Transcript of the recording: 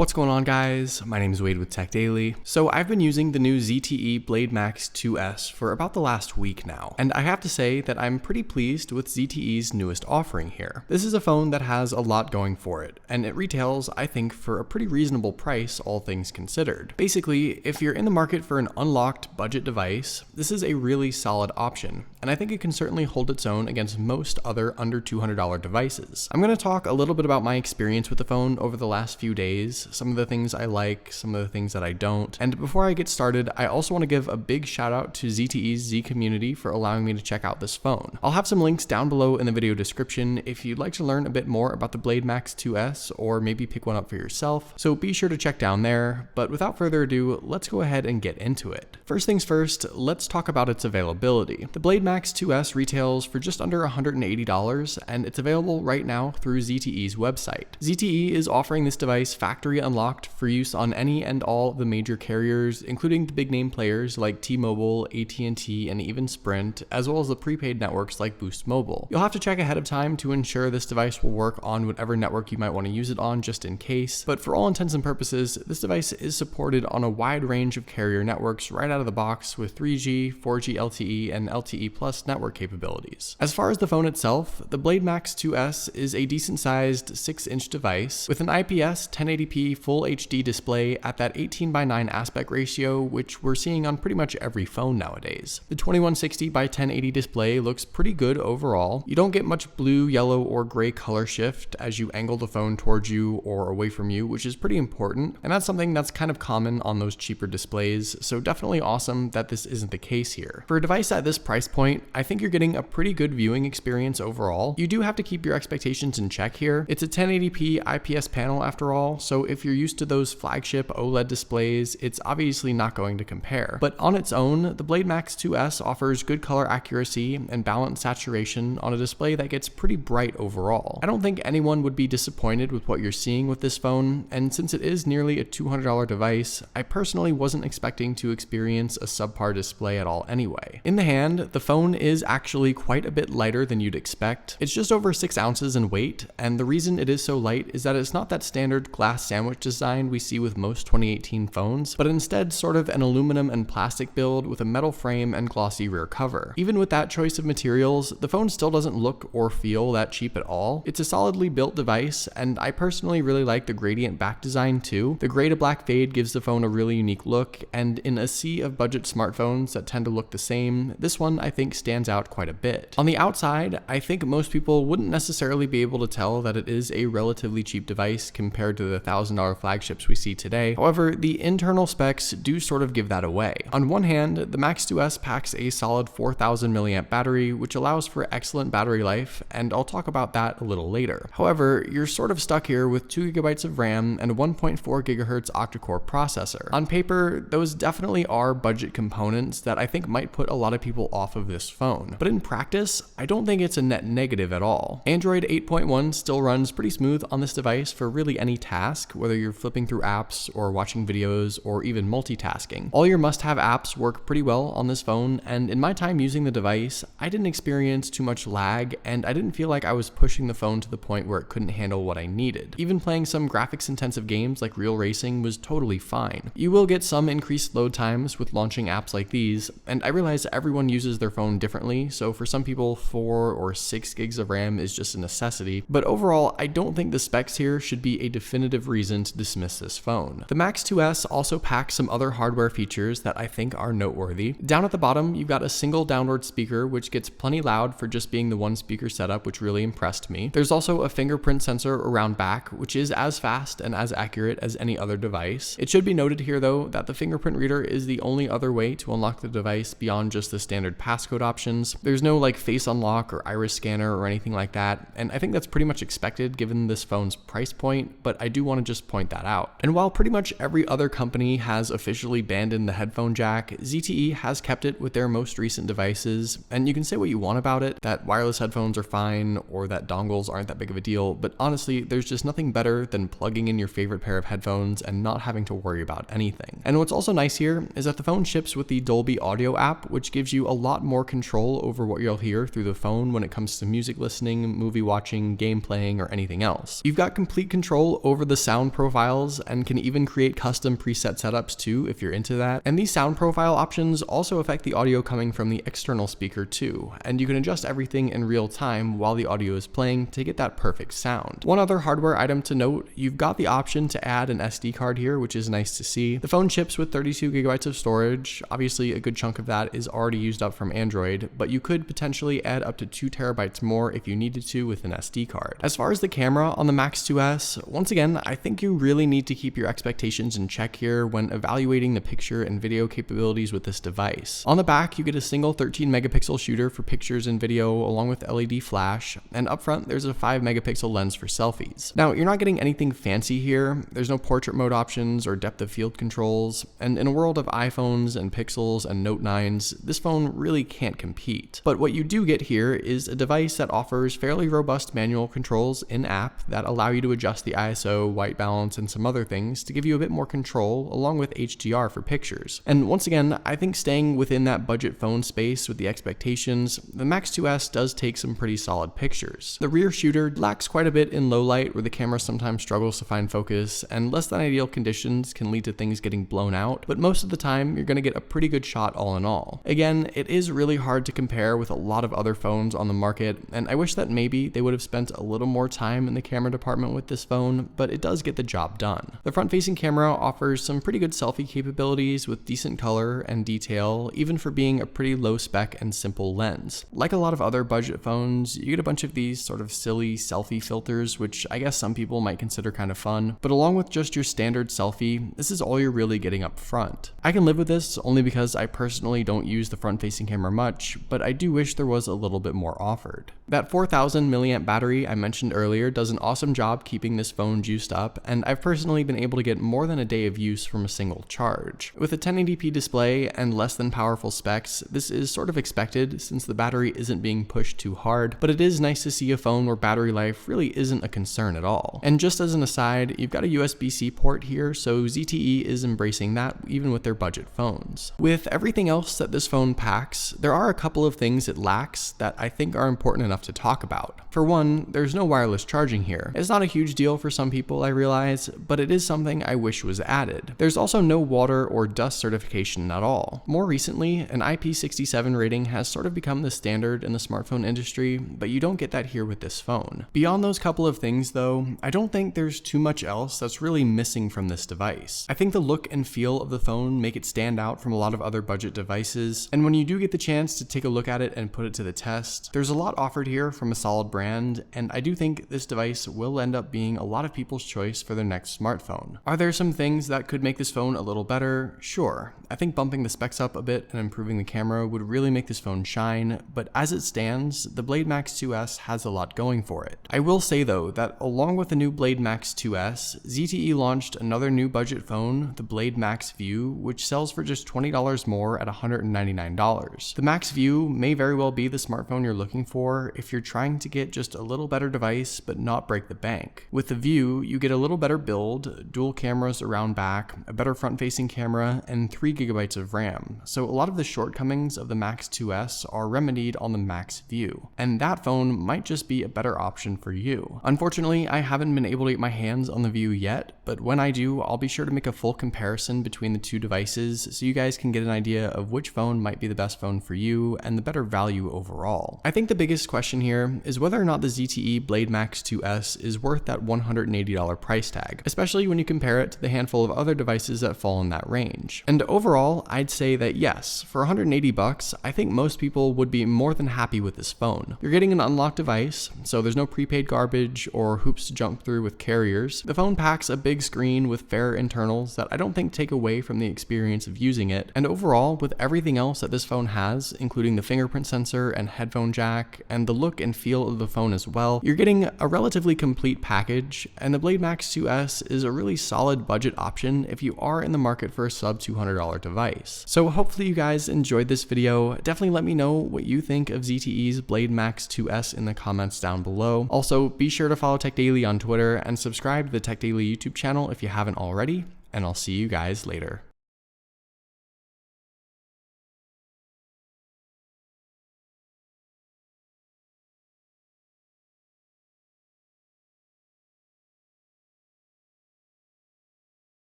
What's going on, guys? My name is Wade with TechDaily. So I've been using the new ZTE Blade Max 2S for about the last week now, and I have to say that I'm pretty pleased with ZTE's newest offering here. This is a phone that has a lot going for it, and it retails, I think, for a pretty reasonable price, all things considered. Basically, if you're in the market for an unlocked budget device, this is a really solid option, and I think it can certainly hold its own against most other under $200 devices. I'm going to talk a little bit about my experience with the phone over the last few days, some of the things I like, some of the things that I don't. And before I get started, I also want to give a big shout out to ZTE's Z community for allowing me to check out this phone. I'll have some links down below in the video description if you'd like to learn a bit more about the Blade Max 2S or maybe pick one up for yourself. So be sure to check down there. But without further ado, let's go ahead and get into it. First things first, let's talk about its availability. The Blade Max 2S retails for just under $180, and it's available right now through ZTE's website. ZTE is offering this device factory unlocked for use on any and all of the major carriers, including the big name players like T-Mobile, AT&T, and even Sprint, as well as the prepaid networks like Boost Mobile. You'll have to check ahead of time to ensure this device will work on whatever network you might want to use it on just in case, but for all intents and purposes, this device is supported on a wide range of carrier networks right out of the box with 3G, 4G LTE, and LTE Plus network capabilities. As far as the phone itself, the Blade Max 2S is a decent-sized 6-inch device with an IPS 1080p Full HD display at that 18:9 aspect ratio, which we're seeing on pretty much every phone nowadays. The 2160x1080 display looks pretty good overall. You don't get much blue, yellow, or gray color shift as you angle the phone towards you or away from you, which is pretty important, and that's something that's kind of common on those cheaper displays, so definitely awesome that this isn't the case here. For a device at this price point, I think you're getting a pretty good viewing experience overall. You do have to keep your expectations in check here. It's a 1080p IPS panel after all, so if you're used to those flagship OLED displays, it's obviously not going to compare. But on its own, the Blade Max 2S offers good color accuracy and balanced saturation on a display that gets pretty bright overall. I don't think anyone would be disappointed with what you're seeing with this phone, and since it is nearly a $200 device, I personally wasn't expecting to experience a subpar display at all anyway. In the hand, the phone is actually quite a bit lighter than you'd expect. It's just over 6 ounces in weight, and the reason it is so light is that it's not that standard glass sandwich design we see with most 2018 phones, but instead sort of an aluminum and plastic build with a metal frame and glossy rear cover. Even with that choice of materials, the phone still doesn't look or feel that cheap at all. It's a solidly built device, and I personally really like the gradient back design too. The gray to black fade gives the phone a really unique look, and in a sea of budget smartphones that tend to look the same, this one I think stands out quite a bit. On the outside, I think most people wouldn't necessarily be able to tell that it is a relatively cheap device compared to the $1,000 flagships we see today. However, the internal specs do sort of give that away. On one hand, the Max 2S packs a solid 4,000 mAh battery, which allows for excellent battery life, and I'll talk about that a little later. However, you're sort of stuck here with 2GB of RAM and a 1.4 GHz octa-core processor. On paper, those definitely are budget components that I think might put a lot of people off of this phone. But in practice, I don't think it's a net negative at all. Android 8.1 still runs pretty smooth on this device for really any task, whether you're flipping through apps or watching videos or even multitasking. All your must-have apps work pretty well on this phone, and in my time using the device, I didn't experience too much lag, and I didn't feel like I was pushing the phone to the point where it couldn't handle what I needed. Even playing some graphics-intensive games like Real Racing was totally fine. You will get some increased load times with launching apps like these, and I realize everyone uses their phone differently, so for some people 4 or 6 gigs of RAM is just a necessity, but overall I don't think the specs here should be a definitive reason to dismiss this phone. The Max 2S also packs some other hardware features that I think are noteworthy. Down at the bottom, you've got a single downward speaker, which gets plenty loud for just being the one speaker setup, which really impressed me. There's also a fingerprint sensor around back, which is as fast and as accurate as any other device. It should be noted here though that the fingerprint reader is the only other way to unlock the device beyond just the standard passcode options. There's no like face unlock or iris scanner or anything like that, and I think that's pretty much expected given this phone's price point, but I do want to just point that out. And while pretty much every other company has officially abandoned the headphone jack, ZTE has kept it with their most recent devices, and you can say what you want about it, that wireless headphones are fine or that dongles aren't that big of a deal, but honestly, there's just nothing better than plugging in your favorite pair of headphones and not having to worry about anything. And what's also nice here is that the phone ships with the Dolby Audio app, which gives you a lot more more control over what you'll hear through the phone when it comes to music listening, movie watching, game playing, or anything else. You've got complete control over the sound profiles and can even create custom preset setups too if you're into that. And these sound profile options also affect the audio coming from the external speaker too, and you can adjust everything in real time while the audio is playing to get that perfect sound. One other hardware item to note, you've got the option to add an SD card here, which is nice to see. The phone ships with 32 gigabytes of storage. Obviously a good chunk of that is already used up from Android, but you could potentially add up to 2 terabytes more if you needed to with an SD card. As far as the camera on the Max 2S, once again, I think you really need to keep your expectations in check here when evaluating the picture and video capabilities with this device. On the back, you get a single 13 megapixel shooter for pictures and video along with LED flash, and up front there's a 5 megapixel lens for selfies. Now, you're not getting anything fancy here. There's no portrait mode options or depth of field controls, and in a world of iPhones and Pixels and Note 9s, this phone really can't compete. But what you do get here is a device that offers fairly robust manual controls in-app that allow you to adjust the ISO, white balance, and some other things to give you a bit more control, along with HDR for pictures. And once again, I think staying within that budget phone space with the expectations, the Max 2S does take some pretty solid pictures. The rear shooter lacks quite a bit in low light, where the camera sometimes struggles to find focus, and less than ideal conditions can lead to things getting blown out, but most of the time you're going to get a pretty good shot all in all. Again, it is really hard to compare with a lot of other phones on the market, and I wish that maybe they would have spent a little more time in the camera department with this phone, but it does get the job done. The front-facing camera offers some pretty good selfie capabilities with decent color and detail, even for being a pretty low spec and simple lens. Like a lot of other budget phones, you get a bunch of these sort of silly selfie filters, which I guess some people might consider kind of fun, but along with just your standard selfie, this is all you're really getting up front. I can live with this only because I personally don't use the front-facing camera much, but I do wish there was a little bit more offered. That 4000 milliamp battery I mentioned earlier does an awesome job keeping this phone juiced up, and I've personally been able to get more than a day of use from a single charge. With a 1080p display and less than powerful specs, this is sort of expected since the battery isn't being pushed too hard, but it is nice to see a phone where battery life really isn't a concern at all. And just as an aside, you've got a USB-C port here, so ZTE is embracing that even with their budget phones. With everything else that this phone packs, there are a couple of things it lacks that I think are important enough to talk about. For one, there's no wireless charging here. It's not a huge deal for some people, I realize, but it is something I wish was added. There's also no water or dust certification at all. More recently, an IP67 rating has sort of become the standard in the smartphone industry, but you don't get that here with this phone. Beyond those couple of things though, I don't think there's too much else that's really missing from this device. I think the look and feel of the phone make it stand out from a lot of other budget devices, and when you do get the chance to take a look at it and put it to the test, there's a lot offered here from a solid brand, and I do think this device will end up being a lot of people's choice for their next smartphone. Are there some things that could make this phone a little better? Sure. I think bumping the specs up a bit and improving the camera would really make this phone shine, but as it stands, the Blade Max 2S has a lot going for it. I will say though that along with the new Blade Max 2S, ZTE launched another new budget phone, the Blade Max View, which sells for just $20 more at $199. The Max View may very well be the smartphone you're looking for if you're trying to get just a little better device but not break the bank. With the View, you get a little better build, dual cameras around back, a better front-facing camera, and 3 gigabytes of RAM. So a lot of the shortcomings of the Max 2S are remedied on the Max View, and that phone might just be a better option for you. Unfortunately, I haven't been able to get my hands on the View yet, but when I do, I'll be sure to make a full comparison between the two devices so you guys can get an idea of which phone might be the best phone for you and the better value overall. I think the biggest question here is whether or not the ZTE Blade Max 2S is worth that $180 price tag, especially when you compare it to the handful of other devices that fall in that range. And overall, I'd say that yes, for $180, I think most people would be more than happy with this phone. You're getting an unlocked device, so there's no prepaid garbage or hoops to jump through with carriers. The phone packs a big screen with fair internals that I don't think take away from the experience of using it, and overall, with everything else that this phone has, including the fingerprint sensor and headphone jack, and the look and feel of the phone as well, you're getting a relatively complete package, and the Blade Max 2S is a really solid budget option if you are in the market for a sub $200 device. So hopefully you guys enjoyed this video. Definitely let me know what you think of ZTE's Blade Max 2S in the comments down below. Also, be sure to follow TechDaily on Twitter and subscribe to the TechDaily YouTube channel if you haven't already, and I'll see you guys later.